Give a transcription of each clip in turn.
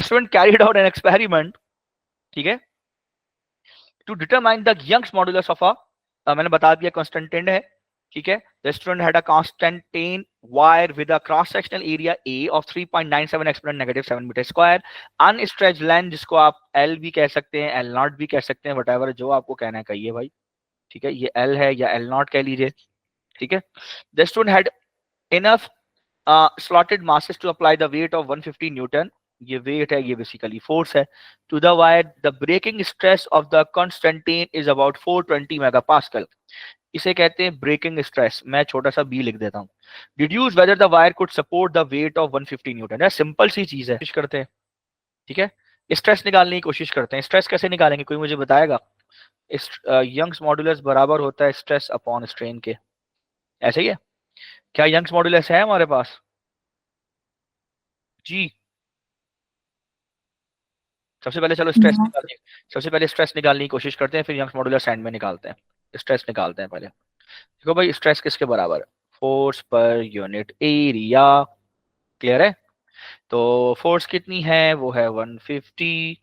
Student carried out an experiment, ठीक है, to determine the Young's modulus of a, मैंने बता दिया कांस्टेंटेन है, ठीक है। The student had a constantan wire with a cross sectional area A of 3.97 exponent negative 7 metre square, unstretched length जिसको आप एल भी कह सकते हैं, एल नॉट भी कह सकते हैं, वटएवर जो आपको कहना है कहिए भाई, ठीक है। ये एल है या एल नॉट कह लीजिए, ठीक है। The student had enough slotted masses to apply the weight of 150 newton, ये वेट है, ये बेसिकली फोर्स है, to the wire. The breaking stress of the constantan is about 420 megapascal, इसे कहते हैं ब्रेकिंग स्ट्रेस। मैं छोटा सा बी लिख देता हूँ। Deduce whether the wire could support the wait of 150 Newton, यार सिंपल सी चीज है, कोशिश करते हैं, ठीक है। स्ट्रेस निकालने की कोशिश करते हैं। स्ट्रेस कैसे निकालेंगे, कोई मुझे बताएगा? यंग्स मॉडुलस बराबर होता है स्ट्रेस अपॉन स्ट्रेन के, ऐसे ही है क्या? यंग्स मॉडुलस है हमारे पास जी। सबसे पहले चलो स्ट्रेस निकालने, सबसे पहले स्ट्रेस निकालने की कोशिश करते हैं, फिर यंग्स मॉडुलस एंड में निकालते हैं। स्ट्रेस निकालते हैं पहले। देखो भाई स्ट्रेस किसके बराबर है? Force per unit area, clear है। तो फोर्स कितनी है? वो है 150।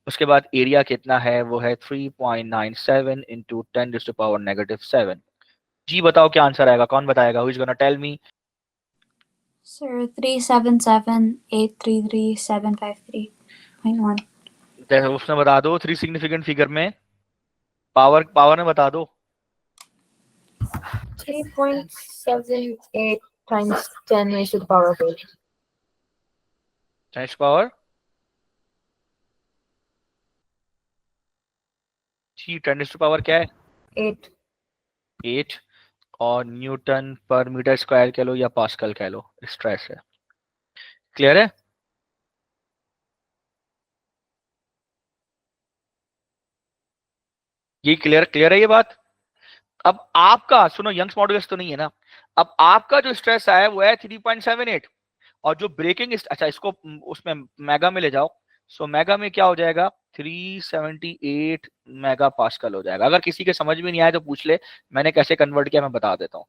उसके बाद एरिया कितना है? वो है 3.97 इंटू 10⁻⁻7। जी बताओ क्या आंसर आएगा, कौन बताएगा? Who is gonna tell me? Sir, 377,833,753.1. उसमें बता दो, थ्री सिग्निफिकेंट फिगर में पावर, पावर में बता दो। 3.78 times 10 raised to the power of 8. 10 power जी, 10 पावर क्या है? 8. 8। और न्यूटन पर मीटर स्क्वायर कह लो या पास्कल कह लो, स्ट्रेस है। क्लियर है? ये क्लियर, क्लियर है ये बात? अब आपका सुनो, यंग्स मॉडुलस तो नहीं है ना, अब आपका जो स्ट्रेस आया वो है 3.78, और जो ब्रेकिंग, अच्छा इसको उसमें मेगा में ले जाओ, सो मेगा में क्या हो जाएगा? 378 मेगा पास्कल हो जाएगा। अगर किसी के समझ में नहीं आया तो पूछ ले, मैंने कैसे कन्वर्ट किया मैं बता देता हूँ,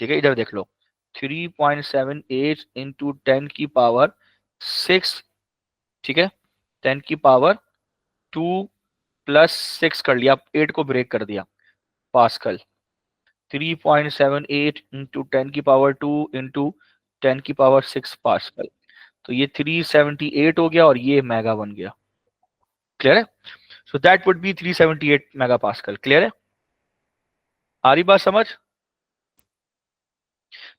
ठीक है। इधर देख लो, 3.78 इंटू 10⁻6, ठीक है, 10⁻2 प्लस 6 कर लिया, 8 को ब्रेक कर दिया, पास्कल। 3.78 इंटू 10⁻2 इंटू 10⁻6 पास्कल, तो ये 378 हो गया और ये मेगा बन गया। क्लियर है? So that would be 378 mega pascal. Clear है? आ रही बात समझ?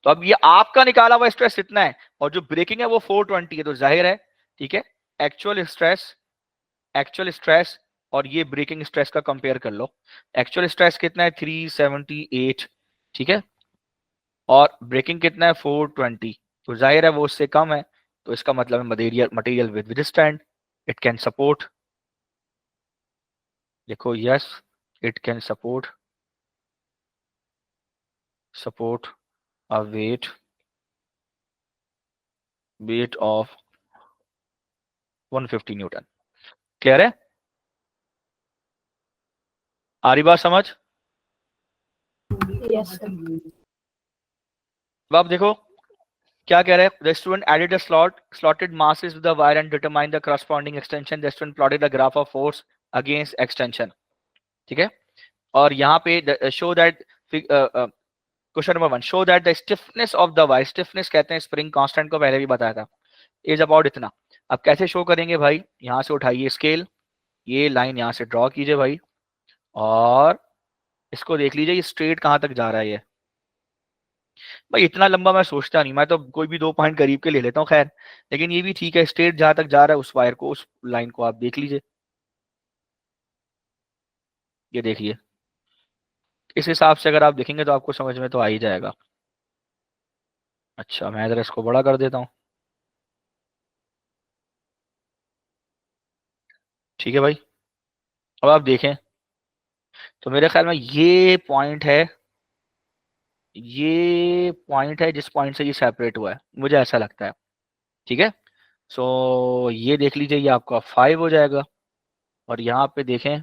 तो अब ये आपका निकाला हुआ स्ट्रेस इतना है, और जो ब्रेकिंग है वो 420 है, तो जाहिर है, ठीक है, एक्चुअल स्ट्रेस, एक्चुअल स्ट्रेस और ये ब्रेकिंग स्ट्रेस का कंपेयर कर लो। एक्चुअल स्ट्रेस कितना है? 378, ठीक है, और ब्रेकिंग कितना है? 420, तो जाहिर है वो उससे कम है, तो इसका मतलब है material, material with withstand, it can support. देखो yes, it can support, support a weight, weight of 150 newton. Clear है? आ रही बात समझ? Yes, sir. अब आप देखो क्या कह रहे हैं। The student added a slotted masses with the wire and determined the corresponding extension. The student plotted the graph of force against extension, ठीक है। और यहाँ पे show that, question number 1, show that the stiffness of the wire, stiffness कहते हैं spring constant को, पहले भी बताया था, इज अबाउट इतना। अब कैसे शो करेंगे भाई? यहाँ से उठाइए स्केल, ये लाइन यहाँ से ड्रॉ कीजिए भाई, और इसको देख लीजिए ये स्ट्रेट कहाँ तक जा रहा है ये। भाई इतना लंबा मैं सोचता नहीं, मैं तो कोई भी 2 पॉइंट करीब के ले लेता हूँ, खैर, लेकिन ये भी ठीक है, स्ट्रेट जहां तक जा रहा है उस वायर को, उस लाइन को आप देख लीजिए, ये देखिए, इस हिसाब से अगर आप देखेंगे तो आपको समझ में तो आ ही जाएगा। अच्छा मैं जरा इसको बड़ा कर देता हूँ, ठीक है भाई। अब आप देखें तो मेरे ख्याल में ये पॉइंट है, ये पॉइंट है जिस पॉइंट से ये सेपरेट हुआ है, मुझे ऐसा लगता है, ठीक है। सो ये देख लीजिए, ये आपका 5 हो जाएगा, और यहाँ पे देखें,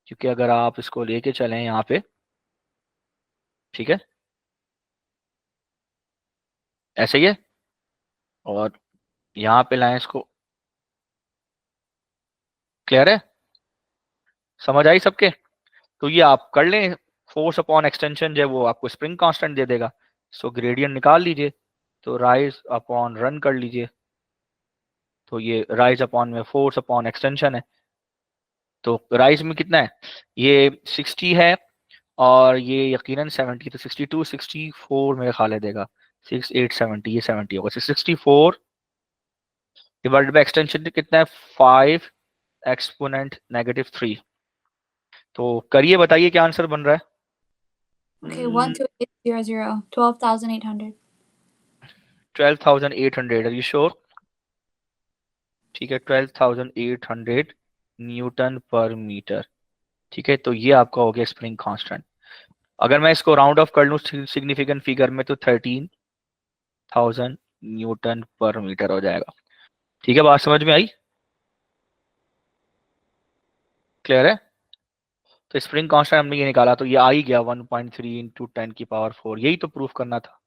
क्योंकि अगर आप इसको लेके चलें यहाँ पे, ठीक है, ऐसे ही है, और यहाँ पे लाएं इसको, क्लियर है, समझ आई सबके? तो ये आप कर लें, फोर्स अपॉन एक्सटेंशन जो है वो आपको स्प्रिंग कांस्टेंट दे देगा, सो ग्रेडियंट निकाल लीजिए, तो राइज अपॉन रन कर लीजिए, तो ये राइज अपॉन में फोर्स अपॉन एक्सटेंशन है, तो राइज में कितना है, ये 60 है और ये यकीनन 70, तो 62 64 मेरे ख्याल है देगा, 6 8 70, ये 70 होगा, 64 डिवाइडेड बाय एक्सटेंशन कितना है 5 एक्सपोनेंट -3, तो करिए बताइए क्या आंसर बन रहा है। Okay, 12800, 12,800. 12,800, are you sure? ठीक है, 12,800 न्यूटन पर मीटर, ठीक है, तो ये आपका हो गया स्प्रिंग कांस्टेंट। अगर मैं इसको राउंड ऑफ कर लूं सिग्निफिकेंट फिगर में तो 13,000 न्यूटन पर मीटर हो जाएगा। ठीक है, बात समझ में आई? क्लियर है? तो स्प्रिंग कांस्टेंट हमने ये निकाला, तो ये आ ही गया 1.3 इंटू 10 की पावर 4, यही तो प्रूफ करना था।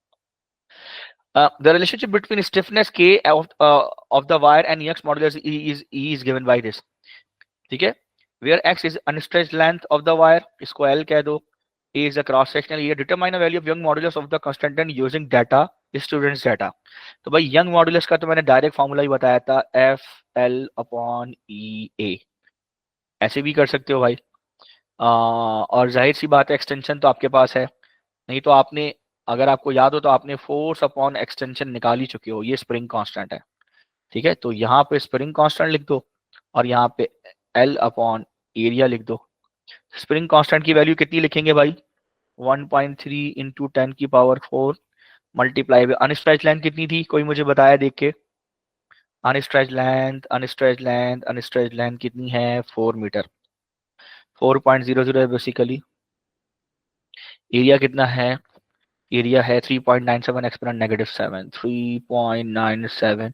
The relationship between stiffness K of the wire and Young's modulus E is given by this, ठीक है, where x is unstretched length of the wire, इसको L कह दो, A is the cross sectional area, determine the value of young modulus of the constant using data, students data। तो भाई young modulus का तो मैंने डायरेक्ट फॉर्मूला ही बताया था, FL/EA, ऐसे भी कर सकते हो भाई। और जाहिर सी बात है एक्सटेंशन तो आपके पास है, नहीं तो आपने, अगर आपको याद हो तो आपने फोर्स अपॉन एक्सटेंशन निकाल ही चुके हो, ये स्प्रिंग कांस्टेंट है, ठीक है, तो यहाँ पे स्प्रिंग कांस्टेंट लिख दो और यहाँ पे L अपॉन एरिया लिख दो। स्प्रिंग कांस्टेंट की वैल्यू कितनी लिखेंगे भाई, 1.3 इंटू 10 की power 4 multiply by unstretched length कितनी थी, कोई मुझे बताया देख के, अनस्ट्रेच्ड लेंथ कितनी है 4 मीटर, 4.00 है बेसिकली। एरिया कितना है, एरिया है 3.97 एक्सपोनेंट -7, 3.97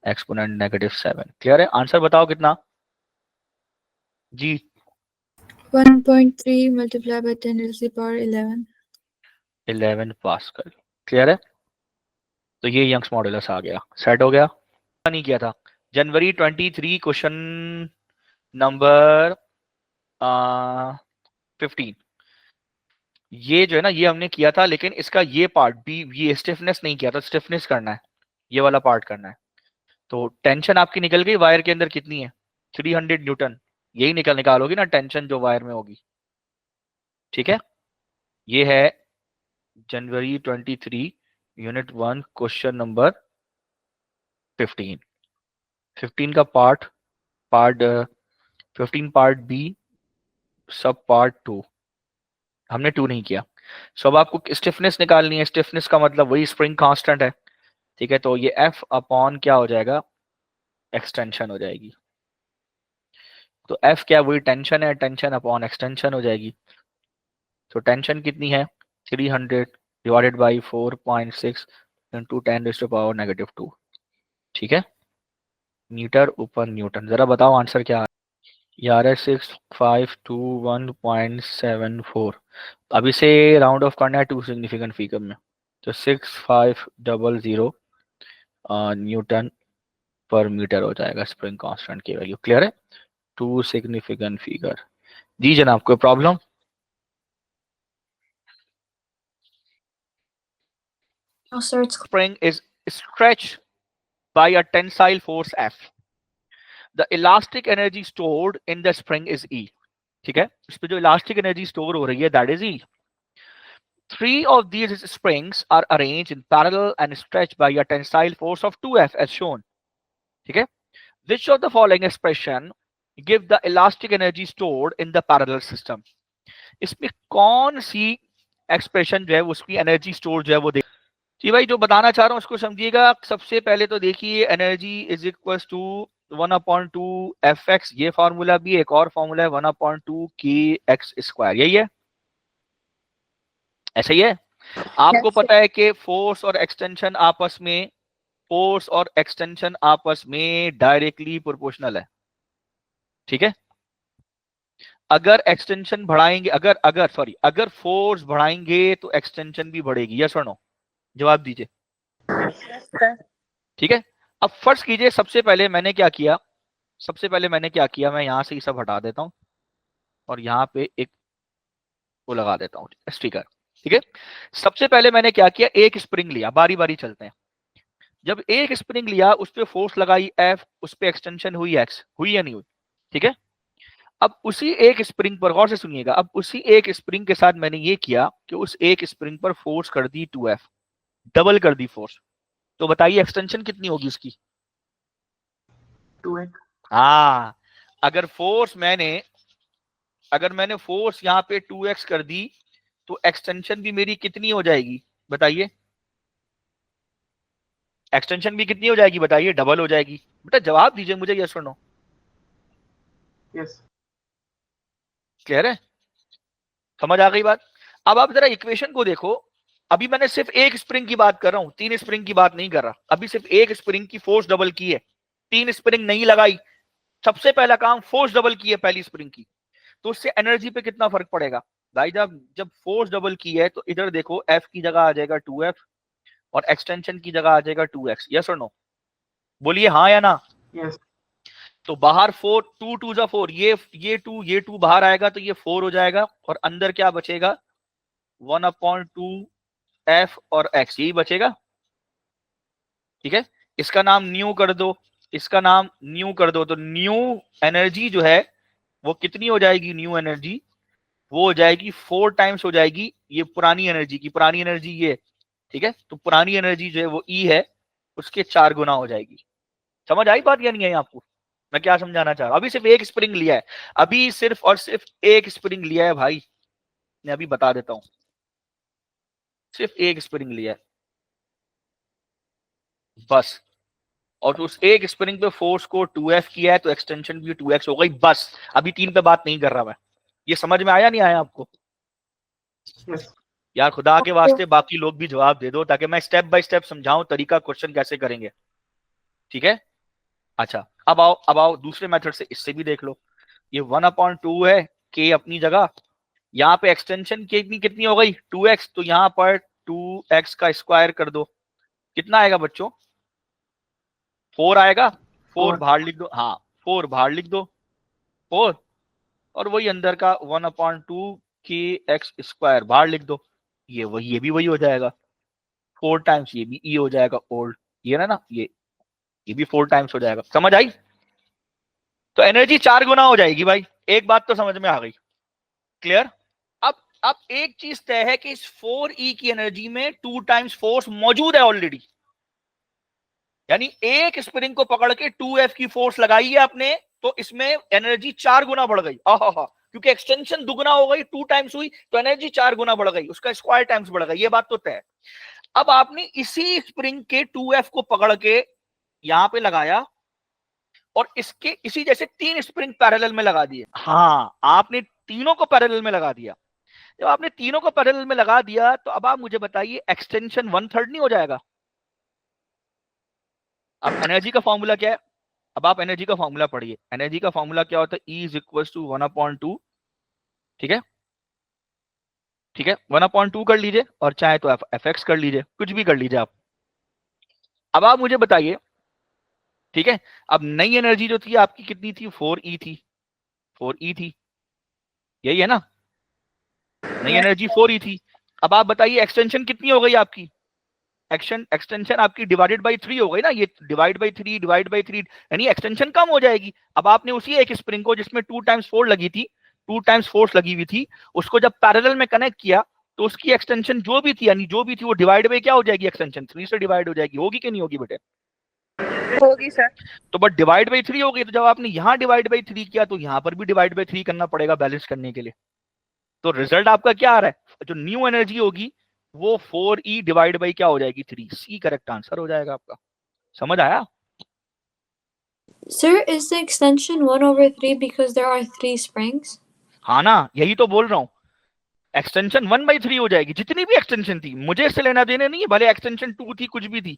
एक्सपोनेंट -7। क्लियर है, आंसर बताओ कितना जी? 1.3 multiplied by 10 raised to the power 11. 11 pascal. Clear है, तो ये यंग्स मॉडुलस आ गया, सेट हो गया। नहीं किया था, जनवरी 23 क्वेश्चन नंबर 15, ये जो है ना ये हमने किया था, लेकिन इसका ये पार्ट भी, ये स्टिफनेस नहीं किया था, स्टिफनेस करना है, ये वाला पार्ट करना है। तो टेंशन आपकी निकल गई वायर के अंदर कितनी है, 300 न्यूटन, यही निकालोगी ना टेंशन जो वायर में होगी, ठीक है, ये है जनवरी 23 यूनिट 1 क्वेश्चन नंबर 15 का पार्ट 15 पार्ट बी सब पार्ट 2, हमने 2 नहीं किया। सो अब आपको स्टिफनेस निकालनी है, स्टिफनेस का मतलब वही स्प्रिंग कांस्टेंट है, ठीक है, तो ये F अपॉन क्या हो जाएगा, एक्सटेंशन हो जाएगी, तो F क्या, वही टेंशन है, टेंशन अपॉन एक्सटेंशन हो जाएगी, तो टेंशन कितनी है 300 divided by 4.6 into 10 raised to power -2, ठीक है, मीटर ऊपर न्यूटन। जरा बताओ आंसर क्या है, यार है 6521.74, अब इसे राउंड ऑफ करना है 2 सिग्निफिकेंट फिगर में, तो 6500 न्यूटन पर मीटर हो जाएगा स्प्रिंग कांस्टेंट की वैल्यू। क्लियर है, 2 सिग्निफिकेंट फिगर। जी जनाब, कोई problem? No, sir, it's Spring is stretched by a tensile force F. The elastic energy stored in the spring is E. ठीक है, इस पे जो इलास्टिक एनर्जी स्टोर हो रही है that is E. 3 of these springs are arranged in parallel and stretched by a tensile force of 2F as shown. ठीक है, which of the following expression give the elastic energy stored in the parallel system? इसमें कौन सी expression जो है उसकी energy store जो है वो जी भाई, जो बताना चाह रहा हूं उसको समझिएगा। सबसे पहले तो देखिए energy is equal to 1/2 Fx, ये फॉर्मूला भी, एक और फॉर्मूला है 1/2 kx², यही है, ऐसा ही है। आपको पता है कि फोर्स और एक्सटेंशन आपस में डायरेक्टली प्रोपोर्शनल है, ठीक है, अगर एक्सटेंशन बढ़ाएंगे, अगर फोर्स बढ़ाएंगे तो एक्सटेंशन भी बढ़ेगी, यस और नो, जवाब दीजिए। ठीक है, अब फर्ज कीजिए सबसे पहले मैंने क्या किया, सबसे पहले मैंने क्या किया, मैं यहाँ से ये सब हटा देता हूँ और यहाँ पे एक वो लगा देता हूँ स्टिकर, ठीक है। सबसे पहले मैंने क्या किया, एक स्प्रिंग लिया, बारी बारी चलते हैं। जब एक स्प्रिंग लिया, उस पर फोर्स लगाई F, उस पर एक्सटेंशन हुई X, हुई या नहीं हुई, ठीक है। अब उसी एक स्प्रिंग पर, गौर से सुनिएगा, अब उसी एक स्प्रिंग के साथ मैंने ये किया कि उस एक स्प्रिंग पर फोर्स कर दी 2F, डबल कर दी फोर्स। तो बताइए एक्सटेंशन कितनी होगी उसकी? 2x। हाँ, अगर मैंने फोर्स यहाँ पे 2x कर दी तो एक्सटेंशन भी मेरी कितनी हो जाएगी बताइए? एक्सटेंशन भी कितनी हो जाएगी बताइए? डबल हो जाएगी। बेटा जवाब दीजिए मुझे, यस और नो। यस। क्लियर है? समझ आ गई बात? अब आप जरा इक्वेशन को देखो, अभी मैंने सिर्फ एक स्प्रिंग की बात कर रहा हूं, 3 स्प्रिंग की बात नहीं कर रहा। अभी सिर्फ एक स्प्रिंग की फोर्स डबल की है, 3 स्प्रिंग नहीं लगाई। सबसे पहला काम फोर्स डबल की है पहली स्प्रिंग की, तो उससे एनर्जी पे कितना फर्क पड़ेगा भाई? जब फोर्स डबल की है तो इधर देखो, F की जगह आ जाएगा 2F और एक्सटेंशन की जगह आ जाएगा 2X। यस और नो? बोलिए हाँ या ना। यस। तो बाहर 4, 2 2 जा 4, ये 2 बाहर आएगा तो ये 4 हो जाएगा और अंदर क्या बचेगा? 1/2 F और X, यही बचेगा, ठीक है। इसका नाम न्यू कर दो, इसका नाम न्यू कर दो, तो न्यू एनर्जी जो है वो कितनी हो जाएगी? न्यू एनर्जी वो हो जाएगी 4 टाइम्स हो जाएगी ये पुरानी एनर्जी की। पुरानी एनर्जी ये, ठीक है, तो पुरानी एनर्जी जो है वो E है, उसके 4 गुना हो जाएगी। समझ आई बात या नहीं आई आपको? मैं क्या समझाना चाह रहा हूं? अभी सिर्फ एक स्प्रिंग लिया है, अभी सिर्फ और सिर्फ एक स्प्रिंग लिया है भाई, मैं अभी बता देता हूं, सिर्फ एक स्प्रिंग लिया है बस, और उस एक स्प्रिंग पे फोर्स को 2F किया है तो एक्सटेंशन भी 2X हो गई बस। अभी 3 पे बात नहीं कर रहा मैं। ये समझ में आया नहीं आया आपको? यस। यार खुदा के वास्ते बाकी लोग भी जवाब दे दो ताकि मैं स्टेप बाय स्टेप समझाऊं तरीका, क्वेश्चन कैसे करेंगे, ठीक है। अच्छा अब आओ दूसरे मेथड से, इससे भी देख लो। ये 1/2 है, K अपनी जगह, यहाँ पे एक्सटेंशन कितनी हो गई? 2X, तो यहाँ पर 2X का स्क्वायर कर दो, कितना आएगा बच्चों? 4 आएगा। 4 बाहर लिख दो, हाँ 4 बाहर लिख दो, 4, और वही अंदर का 1/2 KX स्क्वायर बाहर लिख दो, ये भी वही हो जाएगा 4 टाइम्स, ये भी E हो जाएगा ओल्ड, ये ना ये भी 4 टाइम्स हो जाएगा। समझ आई? तो एनर्जी 4 गुना हो जाएगी भाई, एक बात तो समझ में आ गई, क्लियर। अब एक चीज तय है कि इस 4E की एनर्जी में 2 टाइम्स फोर्स मौजूद है ऑलरेडी, यानी एक स्प्रिंग को पकड़ के 2F की फोर्स लगाई है आपने, तो इसमें एनर्जी 4 गुना बढ़ गई। क्योंकि एक्सटेंशन दुगना हो गई, 2 टाइम्स हुई, तो एनर्जी 4 गुना बढ़ गई, उसका स्क्वायर टाइम्स बढ़ गई, ये बात तो तय है। अब आपने इसी स्प्रिंग के 2F को पकड़ के यहां पे लगाया और इसके इसी जैसे 3 स्प्रिंग पैरेलल में लगा दिए। हाँ, आपने तीनों को पैरेलल में लगा दिया। जब आपने तीनों को पैरेलल में लगा दिया तो अब आप मुझे बताइए एक्सटेंशन 1/3 नहीं हो जाएगा? अब एनर्जी का फॉर्मूला क्या है? अब आप एनर्जी का फॉर्मूला पढ़िए। एनर्जी का फॉर्मूला क्या होता है? E इज इक्वल टू 1/2, ठीक है, ठीक है, 1/2 कर लीजिए और चाहे तो Fx कर लीजिए, कुछ भी कर लीजिए आप। अब आप मुझे बताइए, ठीक है, अब नई एनर्जी जो थी आपकी कितनी थी? 4E थी, 4E थी, यही है ना? नई एनर्जी 4E थी। अब आप बताइए एक्सटेंशन कितनी हो गई आपकी? एक्सटेंशन आपकी डिवाइडेड बाई 3 हो गई ना, ये डिवाइड बाई 3 यानी एक्सटेंशन कम हो जाएगी। अब आपने उसी एक स्प्रिंग को जिसमें 2 टाइम्स फोर्स लगी थी, 2 टाइम्स फोर्स लगी हुई थी, उसको जब पैरेलल में कनेक्ट किया तो उसकी एक्सटेंशन जो भी थी वो डिवाइड बाई क्या हो जाएगी? एक्सटेंशन 3 से डिवाइड हो जाएगी। होगी कि नहीं होगी बेटे? होगी सर। तो बट डिवाइड बाई 3 हो गई, तो जब आपने यहाँ डिवाइड बाई 3 किया तो यहाँ पर भी डिवाइड बाई 3 करना पड़ेगा बैलेंस करने के लिए। तो रिजल्ट आपका क्या आ रहा है? जो न्यू एनर्जी होगी वो 4E डिवाइड बाई क्या हो जाएगी? 3। सी करेक्ट आंसर हो जाएगा आपका। समझ आया? Sir, is the extension 1/3 because there are 3 springs? हाँ ना, यही तो बोल रहा हूँ, एक्सटेंशन 1/3 हो जाएगी। जितनी भी एक्सटेंशन थी मुझे इससे लेना देने नहीं है, भले एक्सटेंशन 2 थी, कुछ भी थी,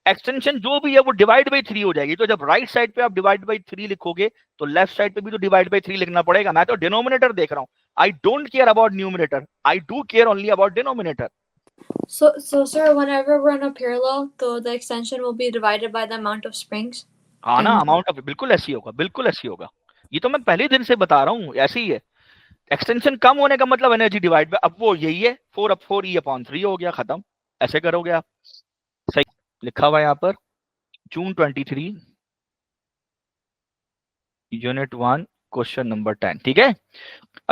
एक्सटेंशन जो भी है वो डिवाइड बाई 3 हो जाएगी। तो जब राइट साइड पे आप डिवाइड बाई 3 लिखोगे तो लेफ्ट साइड पे भी तो डिवाइड बाई 3 लिखना पड़ेगा। मैं तो डिनोमिनेटर देख रहा हूँ, I don't care about numerator, I do care only about denominator. So sir, whenever we're on a parallel, the extension will be divided by the amount of springs? हाँ ना, And- amount of बिल्कुल ऐसी होगा, बिल्कुल ऐसी होगा। ये तो मैं पहले दिन से बता रहा हूँ, ऐसे ही है। एक्सटेंशन कम होने का मतलब एनर्जी डिवाइड बाय, अब वो यही है 4 E/3 हो गया, खत्म। ऐसे करोगे आप। सही लिखा हुआ है यहाँ पर, जून 23 यूनिट 1 क्वेश्चन नंबर 10। ठीक है।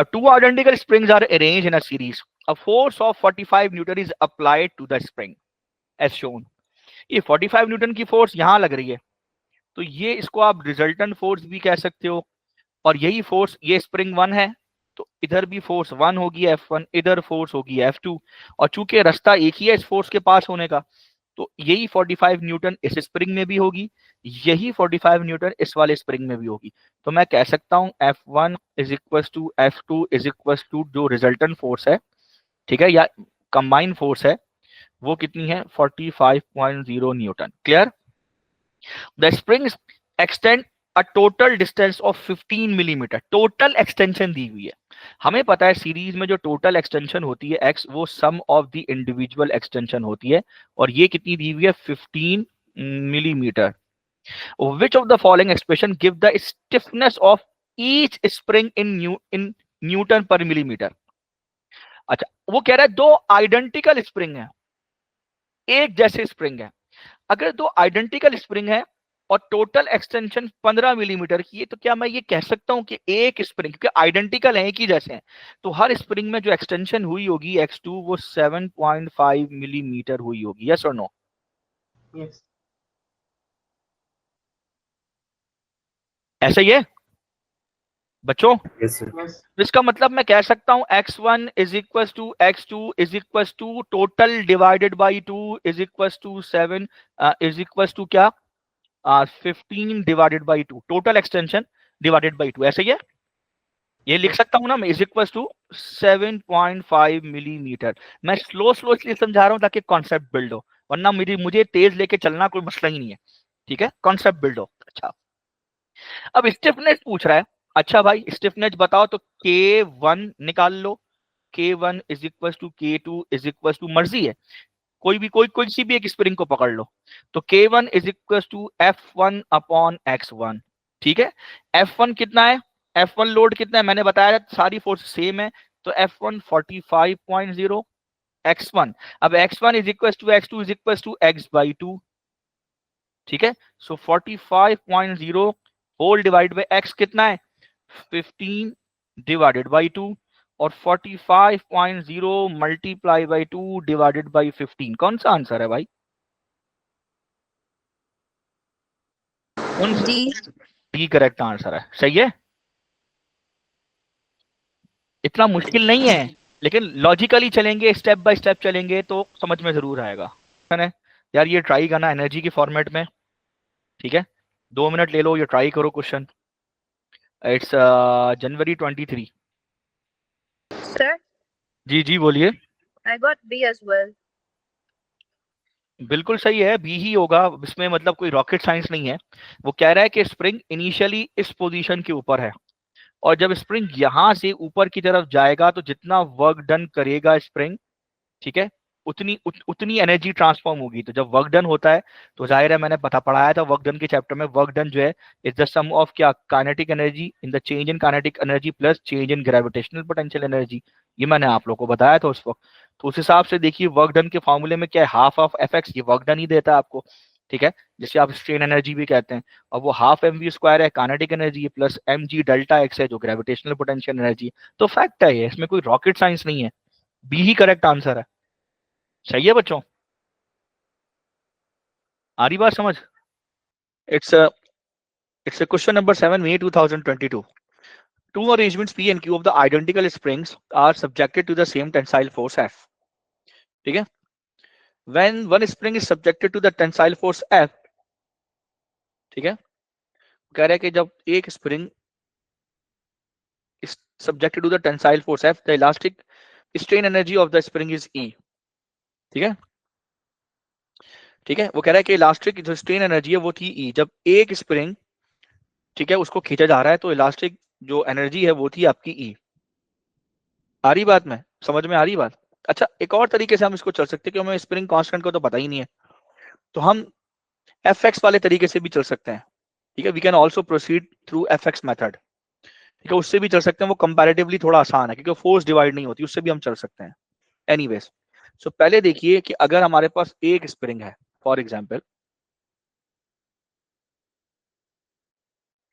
Two identical springs are arranged in a series. A force of 45 Newton is applied to the spring as shown. ये 45 न्यूटन की फोर्स यहां लग रही है, तो ये इसको आप रिजल्टेंट फोर्स भी कह सकते हो। और यही फोर्स, ये स्प्रिंग 1 है, तो इधर भी फोर्स 1 होगी F1, इधर फोर्स होगी F2। और चूंकि रास्ता एक ही है इस फोर्स के पास होने का, तो यही 45 न्यूटन इस स्प्रिंग में भी होगी, यही 45 न्यूटन इस वाले स्प्रिंग में भी होगी। तो मैं कह सकता हूं F1 is equal to F2 is equal to जो रिजल्टेंट फोर्स है, ठीक है, या कंबाइंड फोर्स है, वो कितनी है 45.0 newton. Clear. The springs extend a total distance of 15 millimetre. Total extension दी हुई है, हमें पता है सीरीज में जो टोटल एक्सटेंशन होती है x, वो सम ऑफ द इंडिविजुअल एक्सटेंशन होती है, और ये कितनी दी हुई है 15 millimetre. Which of the following expression give the stiffness of each spring in Newton पर मिलीमीटर। अच्छा, वो कह रहा है दो आइडेंटिकल स्प्रिंग है, एक जैसे स्प्रिंग है। अगर दो आइडेंटिकल स्प्रिंग है और टोटल एक्सटेंशन 15 मिलीमीटर की है, तो क्या मैं ये कह सकता हूं कि एक स्प्रिंग, क्योंकि आइडेंटिकल है, एक ही जैसे हैं, तो हर स्प्रिंग में जो एक्सटेंशन हुई होगी x2 वो 7.5 मिलीमीटर हुई होगी। यस और नो। Yes. ऐसा ही है बच्चों। Yes, sir. Yes. तो इसका मतलब मैं कह सकता हूं x1 is equal to x2 is equal to total divided by 2 is equal to 7 is equal to क्या 15 divided by 2, total extension divided by 2। ऐसे ही है, ये लिख सकता हूं ना मैं, इज इक्वल टू 7.5 मिलीमीटर। मैं स्लो स्लो इसलिए समझा रहा हूं ताकि कॉन्सेप्ट बिल्ड हो, वरना मुझे तेज लेके चलना कोई मसला ही नहीं है। ठीक है, कॉन्सेप्ट बिल्ड हो। अच्छा, अब स्टिफनेस पूछ रहा है। अच्छा भाई, स्टिफनेस बताओ, तो K1 निकाल लो। K1 is equal to K2 is equal to, मर्जी है, कोई सी भी एक स्प्रिंग को पकड़ लो, तो K1 is equal to F1 upon X1। ठीक है, F1 कितना है, F1 लोड कितना है, मैंने बताया सारी फोर्स सेम है, तो F1 45.0 X1। अब X1 is equal to X2 is equal to X by 2। ठीक है, so 45.0 whole divide by X कितना है 15 डिवाइडेड बाई 2, और 45.0 मल्टीप्लाई बाई 2 डिवाइडेड बाई 15। कौन सा आंसर है भाई? कौन सा? डी करेक्ट आंसर है। सही है, इतना मुश्किल नहीं है, लेकिन लॉजिकली चलेंगे, स्टेप बाय स्टेप चलेंगे तो समझ में जरूर आएगा। है यार, ये ट्राई करना एनर्जी की फॉर्मेट में। ठीक है, 2 मिनट ले लो, ये ट्राई करो क्वेश्चन। It's January 23। Sir, जी जी बोलिए। I got B as well. बिल्कुल सही है, बी ही होगा, इसमें मतलब कोई रॉकेट साइंस नहीं है। वो कह रहा है कि स्प्रिंग इनिशियली इस पोजीशन के ऊपर है, और जब स्प्रिंग यहां से ऊपर की तरफ जाएगा तो जितना वर्क डन करेगा स्प्रिंग, ठीक है, उतनी एनर्जी ट्रांसफॉर्म होगी। तो जब वर्क डन होता है तो जाहिर है, मैंने पढ़ाया था वर्क डन के चैप्टर में, वर्क डन जो है इज द सम ऑफ क्या kinetic energy in the change in kinetic energy plus change in gravitational potential energy. ये मैंने आप लोगों को बताया था उस वक्त। तो उस हिसाब से देखिए, वर्क डन के फॉर्मूले में क्या है, हाफ ऑफ एफ एक्स, ये वर्क डन ही देता है आपको। ठीक है, जिसे आप स्ट्रेन एनर्जी भी कहते हैं, और वो हाफ एम वी स्क्वायर है kinetic energy plus M G delta X है जो ग्रेविटेशनल पोटेंशियल एनर्जी। तो फैक्ट है ये, इसमें कोई रॉकेट साइंस नहीं है, बी ही करेक्ट आंसर है। सही है बच्चों, आ रही बात समझ? It's a question number 7 May 2022. Two arrangements P and Q of the identical springs are subjected to the same tensile force F. ठीक है, when one spring is subjected to the tensile force F, ठीक है, कह रहा है कि जब एक spring is subjected to the tensile force F, the elastic strain energy of the spring is E. ठीक है, ठीक है, वो कह रहा है कि इलास्टिक जो स्ट्रेन एनर्जी है वो थी E। जब एक स्प्रिंग, ठीक है, उसको खींचा जा रहा है तो इलास्टिक जो एनर्जी है वो थी आपकी E। आ रही बात में, समझ में आ रही बात? अच्छा, एक और तरीके से हम इसको चल सकते हैं कि हमें स्प्रिंग कांस्टेंट को तो पता ही नहीं है, तो हम एफ एक्स वाले तरीके से भी चल सकते हैं। ठीक है, we can also proceed through FX method, ठीक है, उससे भी चल सकते हैं, वो कंपैरेटिवली थोड़ा आसान है क्योंकि फोर्स डिवाइड नहीं होती, उससे भी हम चल सकते हैं। एनीवेज, सो पहले देखिए कि अगर हमारे पास एक स्प्रिंग है, फॉर एग्जांपल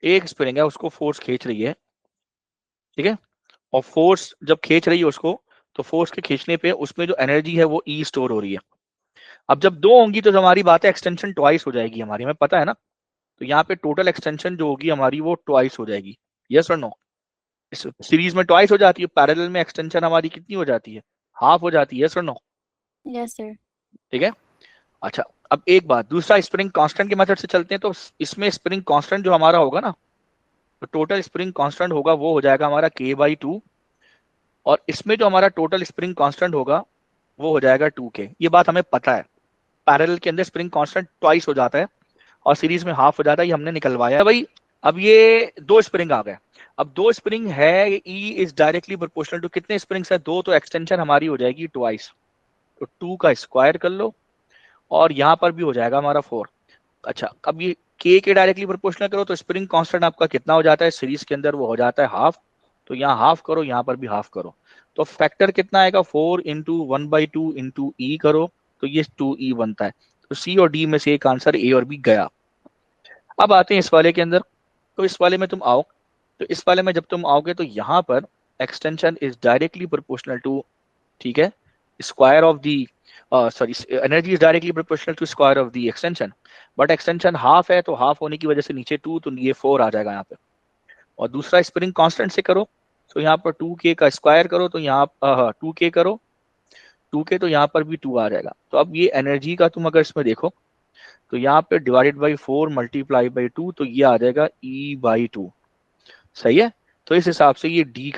एक स्प्रिंग है, उसको फोर्स खींच रही है, ठीक है, और फोर्स जब खींच रही है उसको, तो फोर्स के खींचने पे उसमें जो एनर्जी है वो ई स्टोर हो रही है। अब जब दो होंगी तो हमारी बात है एक्सटेंशन ट्वाइस हो जाएगी हमारी, हमें पता है ना, तो यहाँ पे टोटल एक्सटेंशन जो होगी हमारी वो ट्वाइस हो जाएगी। यस और नो? इस सीरीज में ट्वाइस हो जाती है, पैरेलल में एक्सटेंशन हमारी कितनी हो जाती है? हाफ हो जाती है। यस और नो? Yes, sir. ठीक है। अच्छा, अब एक बात, दूसरा स्प्रिंग कांस्टेंट के मेथड से चलते हैं, तो इसमें स्प्रिंग कांस्टेंट जो हमारा होगा ना, तो टोटल स्प्रिंग कांस्टेंट होगा वो हो जाएगा हमारा K/2, और इसमें जो हमारा टोटल स्प्रिंग कांस्टेंट होगा वो हो जाएगा 2K। ये बात हमें पता है, पैरेलल के अंदर स्प्रिंग कांस्टेंट ट्वाइस हो जाता है और सीरीज में हाफ हो जाता है, ये हमने निकलवाया है भाई। अब ये दो स्प्रिंग आ गए, अब दो स्प्रिंग है, E is directly proportional to कितने स्प्रिंग्स है? दो, तो एक्सटेंशन हमारी हो जाएगी ट्वाइस, तो 2 का स्क्वायर कर लो और यहाँ पर भी हो जाएगा हमारा 4। अच्छा, अब ये K के डायरेक्टली प्रोपोर्शनल करो तो स्प्रिंग कांस्टेंट आपका कितना हो जाता है सीरीज के अंदर? वो हो जाता है हाफ, तो यहाँ हाफ करो, यहाँ पर भी हाफ करो, तो फैक्टर कितना आएगा? 4 इंटू 1/2 इंटू E करो, तो ये 2E बनता है। तो C और D में से एक आंसर A और B गया। अब आते हैं इस वाले के अंदर, तो इस वाले में तुम आओ, तो इस वाले में जब तुम आओगे तो यहाँ पर extension is directly proportional to, ठीक है, square of the sorry, energy is directly proportional to square of the extension, but extension half है, तो हाफ होने की वजह से नीचे 2, तो ये 4 आ जाएगा यहाँ पे। और दूसरा स्प्रिंग कांस्टेंट से करो, तो यहाँ पर 2K का स्क्वायर करो, तो यहाँ 2K करो, 2K, तो यहाँ पर भी 2 आ जाएगा। तो अब ये एनर्जी का तुम अगर इसमें देखो, तो यहाँ पे डिवाइडेड बाई 4 मल्टीप्लाई बाई 2, तो ये आ जाएगा E/2। सही है, तो इस हिसाब से ये D